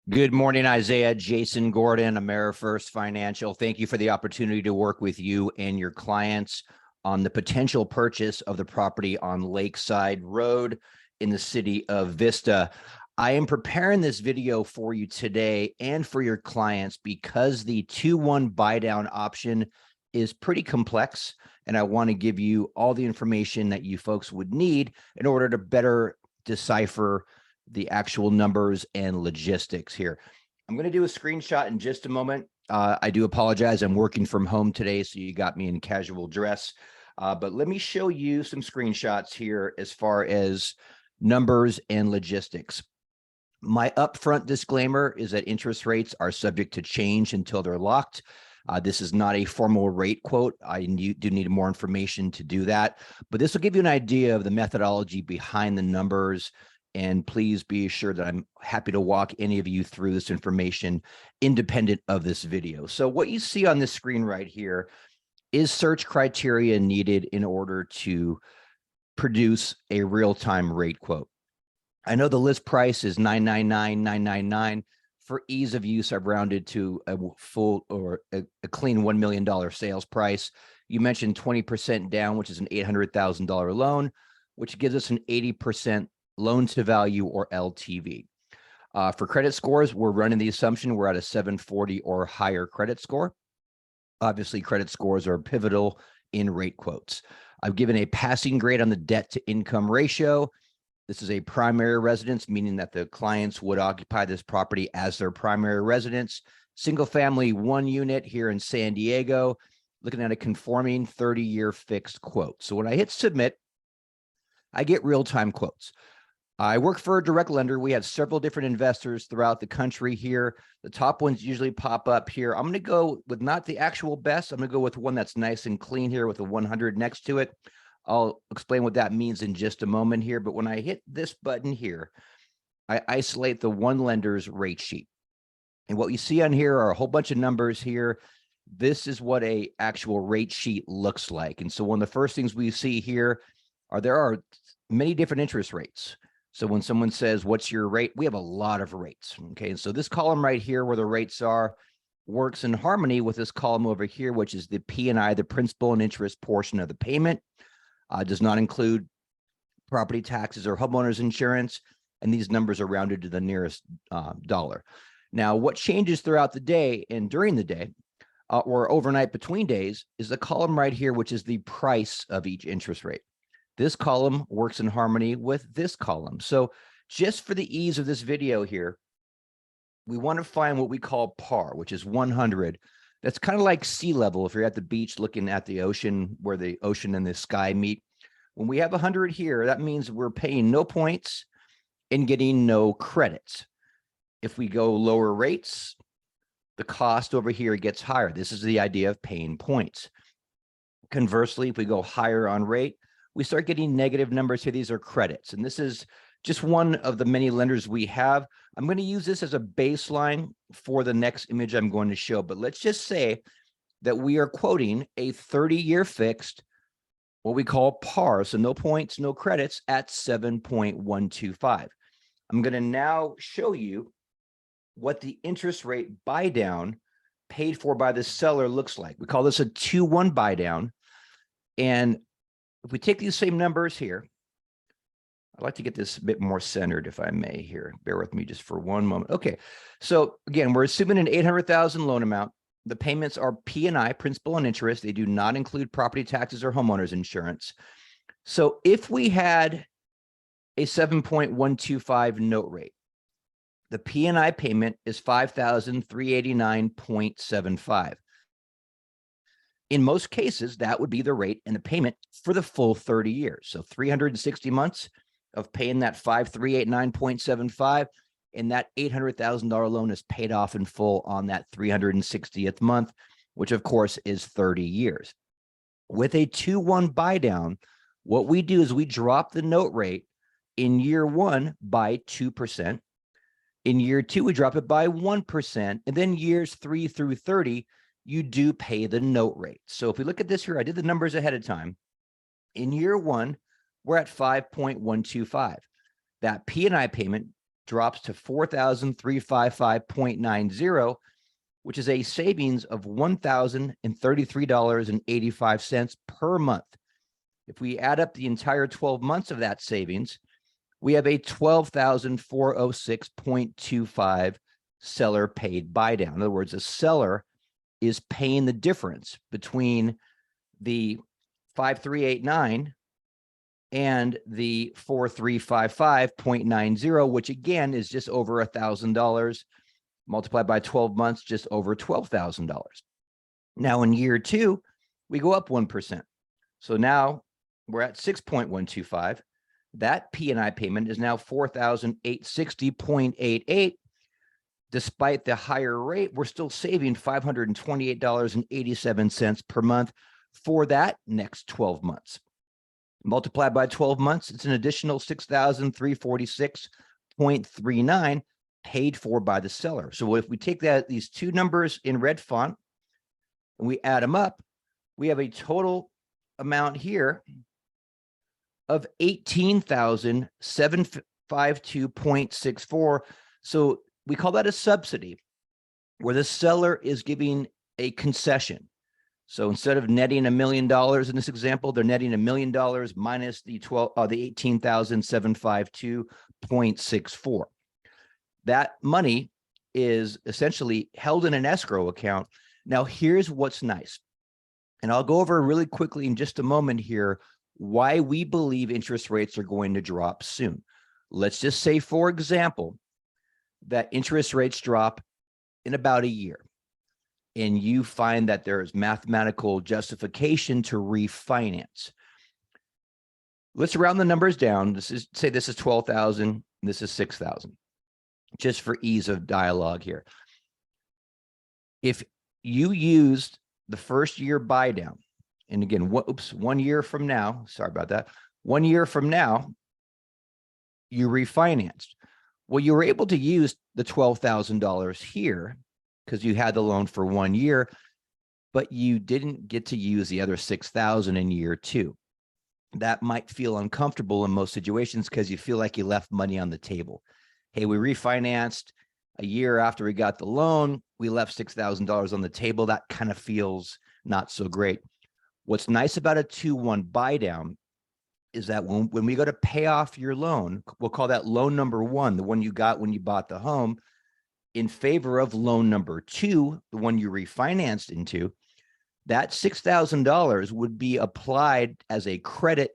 Good morning, Isaiah. Jason Gordon, AmeriFirst Financial. Thank you for the opportunity to work with you and your clients on the potential purchase of the property on Lakeside Road in the city of Vista. I am preparing this video for you today and for your clients because the 2-1 buy down option is pretty complex, and I want to give you all the information that you folks would need in order to better decipher the actual numbers and logistics here. I'm going to do a screenshot in just a moment. I do apologize. I'm working from home today, so you got me in casual dress. But let me show you some screenshots here as far as numbers and logistics. My upfront disclaimer is that interest rates are subject to change until they're locked. This is not a formal rate quote. I do need more information to do that, but this will give you an idea of the methodology behind the numbers. And please be assured that I'm happy to walk any of you through this information independent of this video. So what you see on this screen right here is search criteria needed in order to produce a real-time rate quote. I know the list price is $999,999. For ease of use, I've rounded to a full or a clean $1 million sales price. You mentioned 20% down, which is an $800,000 loan, which gives us an 80% loan to value or LTV. For credit scores, we're running the assumption we're at a 740 or higher credit score. Obviously, credit scores are pivotal in rate quotes. I've given a passing grade on the debt to income ratio. This is a primary residence, meaning that the clients would occupy this property as their primary residence. Single family, 1 unit here in San Diego, looking at a conforming 30-year fixed quote. So when I hit submit, I get real-time quotes. I work for a direct lender. We have several different investors throughout the country here. The top ones usually pop up here. I'm going to go with not the actual best. I'm going to go with one that's nice and clean here with a 100 next to it. I'll explain what that means in just a moment here. But when I hit this button here, I isolate the one lender's rate sheet. And what you see on here are a whole bunch of numbers here. This is what a actual rate sheet looks like. And so one of the first things we see here are there are many different interest rates. So when someone says, what's your rate? We have a lot of rates. Okay. And so this column right here where the rates are works in harmony with this column over here, which is the P&I, the principal and interest portion of the payment. Does not include property taxes or homeowners insurance. And these numbers are rounded to the nearest dollar. Now, what changes throughout the day and during the day or overnight between days is the column right here, which is the price of each interest rate. This column works in harmony with this column. So just for the ease of this video here, we want to find what we call par, which is 100. That's kind of like sea level. If you're at the beach looking at the ocean, where the ocean and the sky meet, when we have 100 here, that means we're paying no points and getting no credits. If we go lower rates, the cost over here gets higher. This is the idea of paying points. Conversely, if we go higher on rate, we start getting negative numbers here. These are credits. And this is just one of the many lenders we have. I'm going to use this as a baseline for the next image I'm going to show. But let's just say that we are quoting a 30-year fixed, what we call par. So no points, no credits at 7.125. I'm going to now show you what the interest rate buy down paid for by the seller looks like. We call this a 2-1 buy down. And if we take these same numbers here, I'd like to get this a bit more centered, if I may here. Bear with me just for one moment. Okay. So again, we're assuming an $800,000 loan amount. The payments are P&I, principal and interest. They do not include property taxes or homeowners insurance. So if we had a 7.125 note rate, the P&I payment is $5,389.75. In most cases, that would be the rate and the payment for the full 30 years. So 360 months of paying that 5,389.75, and that $800,000 loan is paid off in full on that 360th month, which of course is 30 years. With a 2-1 buy down, what we do is we drop the note rate in year 1 by 2%. In year 2, we drop it by 1%. And then years 3 through 30, you do pay the note rate. So if we look at this here, I did the numbers ahead of time. In year 1, we're at 5.125. That P&I payment drops to $4,355.90, which is a savings of $1,033.85 per month. If we add up the entire 12 months of that savings, we have a $12,406.25 seller paid buy down. In other words, a seller is paying the difference between the 5389 and the 4355.90, which again is just over $1,000 multiplied by 12 months, just over $12,000. Now in year two, we go up 1%. So now we're at 6.125. That P&I payment is now $4,860.88. Despite the higher rate, we're still saving $528.87 per month for that next 12 months. Multiplied by 12 months, it's an additional $6,346.39 paid for by the seller. So if we take these two numbers in red font and we add them up, we have a total amount here of $18,752.64. So we call that a subsidy, where the seller is giving a concession. So instead of netting $1 million in this example, they're netting $1 million minus the $18,752.64. That money is essentially held in an escrow account. Now, here's what's nice, and I'll go over really quickly in just a moment here why we believe interest rates are going to drop soon. Let's just say, for example, that interest rates drop in about a year, and you find that there is mathematical justification to refinance. Let's round the numbers down. Say this is 12,000, this is 6,000, just for ease of dialogue here. If you used the first year buy down, and again, 1 year from now, sorry about that, 1 year from now, you refinanced. Well, you were able to use the $12,000 here because you had the loan for 1 year, but you didn't get to use the other $6,000 in year two. That might feel uncomfortable in most situations because you feel like you left money on the table. Hey, we refinanced a year after we got the loan, we left $6,000 on the table. That kind of feels not so great. What's nice about a 2-1 buy down is that when we go to pay off your loan, we'll call that loan number one, the one you got when you bought the home, in favor of loan number two, the one you refinanced into, that $6,000 would be applied as a credit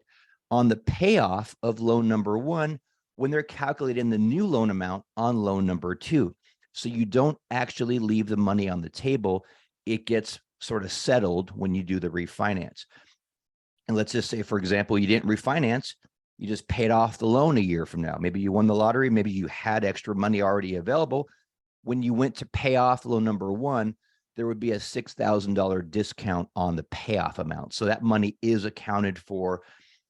on the payoff of loan number one when they're calculating the new loan amount on loan number two. So you don't actually leave the money on the table. It gets sort of settled when you do the refinance. And let's just say, for example, you didn't refinance, you just paid off the loan a year from now. Maybe you won the lottery, maybe you had extra money already available. When you went to pay off loan number one, there would be a $6,000 discount on the payoff amount. So that money is accounted for,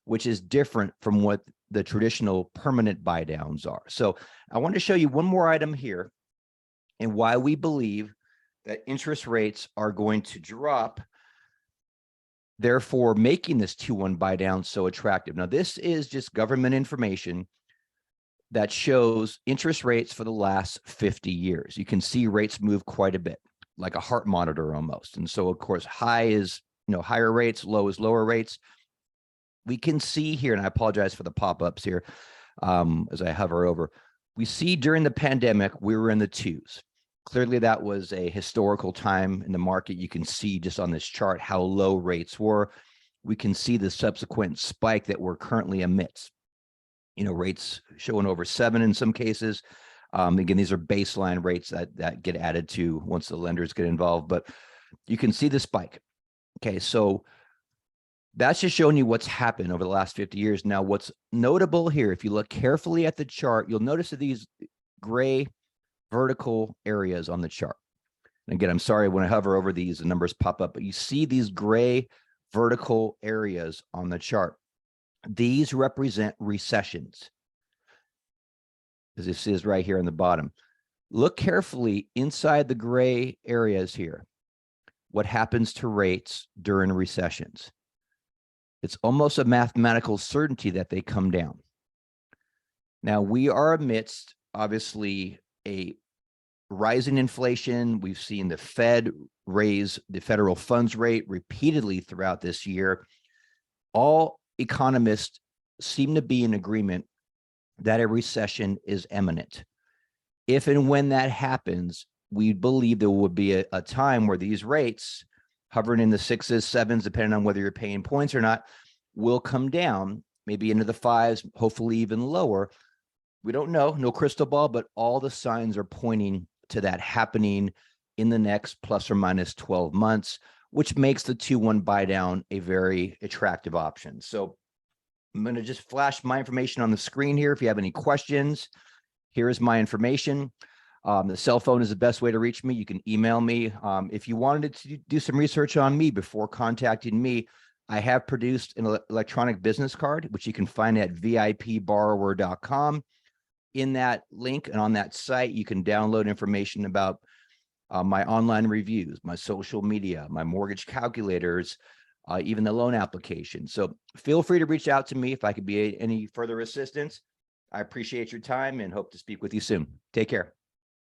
which is different from what the traditional permanent buy downs are. So I want to show you one more item here and why we believe that interest rates are going to drop, therefore making this 2-1 buy down so attractive. Now, this is just government information that shows interest rates for the last 50 years. You can see rates move quite a bit, like a heart monitor almost. And so, of course, high is, higher rates, low is lower rates. We can see here, and I apologize for the pop-ups here as I hover over. We see during the pandemic, we were in the twos. Clearly, that was a historical time in the market. You can see just on this chart how low rates were. We can see the subsequent spike that we're currently amidst. Rates showing over 7 in some cases. Again, these are baseline rates that get added to once the lenders get involved, but you can see the spike. Okay, so that's just showing you what's happened over the last 50 years. Now, what's notable here, if you look carefully at the chart, you'll notice that these gray vertical areas on the chart. And again, I'm sorry, when I hover over these, the numbers pop up, but you see these gray vertical areas on the chart. These represent recessions, as this is right here on the bottom. Look carefully inside the gray areas here. What happens to rates during recessions? It's almost a mathematical certainty that they come down. Now, we are amidst obviously a rising inflation. We've seen the Fed raise the federal funds rate repeatedly throughout this year. All economists seem to be in agreement that a recession is imminent. If and when that happens, we believe there will be a time where these rates, hovering in the 6s, 7s, depending on whether you're paying points or not, will come down, maybe into the 5s, hopefully even lower. We don't know, no crystal ball, but all the signs are pointing to that happening in the next plus or minus 12 months, which makes the 2-1 buy down a very attractive option. So I'm going to just flash my information on the screen here. If you have any questions, here is my information. The cell phone is the best way to reach me. You can email me. If you wanted to do some research on me before contacting me, I have produced an electronic business card, which you can find at vipborrower.com. In that link and on that site, you can download information about my online reviews, my social media, my mortgage calculators, even the loan application. So feel free to reach out to me if I could be any further assistance. I appreciate your time and hope to speak with you soon. Take care.